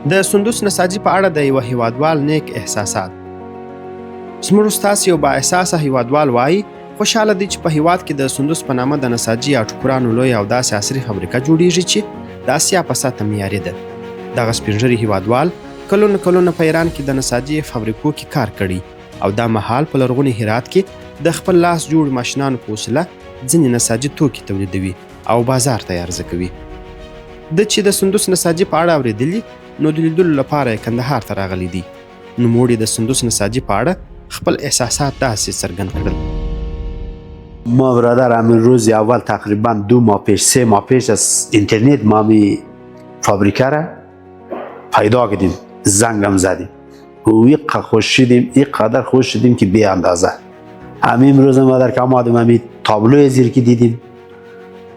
د سندوس نساجي په اړه د یوه هیوادوال نیک احساسات. زموږ استاد یو با احساسه هیوادوال وایي خوشحاله دی چې په هیواد کې د سندوس په نامه د نساجي یا ټوکرانو لوی او داسې عصري فابریکه جوړیږي چې د اسیا په سطحه معیاري ده. دغه سپینږیري هیوادوال کلونه په ایران کې د نساجي فابریکو کې کار کړی او دا مهال په لرغوني هرات کې د خپل لاس جوړ ماشینانو په وسیله ځینې نساجي توکي تولیدوي او بازار ته یې عرضه کوي. د چې د سندوس نساجي په اړه اورېدلي نو د لیدلو لپاره یې کندهار ته راغلی دی. نوموړي د سندوس نساجي په اړه خپل احساسات داسې څرګند کړل. ما برادر همین روز اول تقریبا 2 ماه پیش 3 ماه پیش از اینترنت ما می فابریکه را پیدا کردیم، زنگم زدیم و اینقدر خوش شدیم که بی اندازه. همین روز ما در که آمدیم همین تابلوی زیر که دیدیم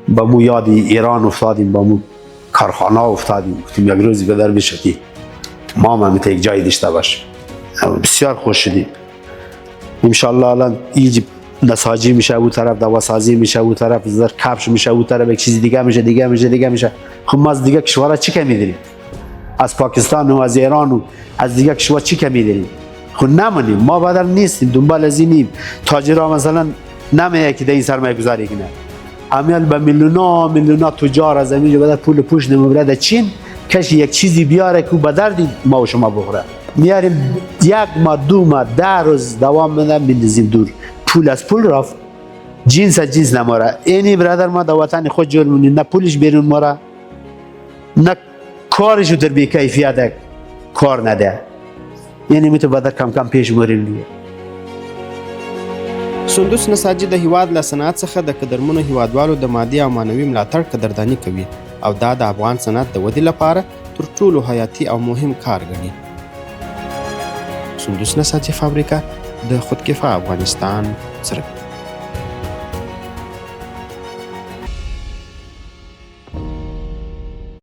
با مو یاد ایران افتادیم، با مو کارخانه افتادیم، گفتیم یک روزی بدر بشه که ما هم یک جایی داشته باشیم. بسیار خوش شدیم. انشالله الان ایج نساجی میشه او طرف، دواسازی میشه او طرف، زر کفش میشه او طرف، یک چیز دیگه میشه. خب ما از دیگه کشورها چی کمی داریم؟ از پاکستان و از ایران و از دیگه کشور چی کمی داریم؟ خب نمونیم، ما بدر نیستیم، دنبال از اینیم. تاجرها مثلا نمیه که در این سرمایه گذاری کنه. امیال به میلیونا تجار از اینجا بدر پول پوش نمیبره چین کسی یک چیزی بیاره که به درد ما و شما بخوره. میاریم 1 ماه 2 ماه 10 روز دوام میدن میندازیم دور. پول از پول رفت، جنس از جنس نماره. اینی برادر ما در وطن خود جور مونیم، نه پولش بیرون ماره نه کارشو در بی کیفیت کار نده. یعنی میتو بدر کم کم پیش موریم دیگه. سندوس نساجي د هیواد له صنعت څخه د قدرمنو هیوادوالو د مادي او معنوي ملاتړ قدرداني کوي او دا د افغان صنعت د ودې لپاره تر ټولو حیاتي او مهم کار ګڼي. سندوس نساجي فابریکه د خودکفا افغانستان سره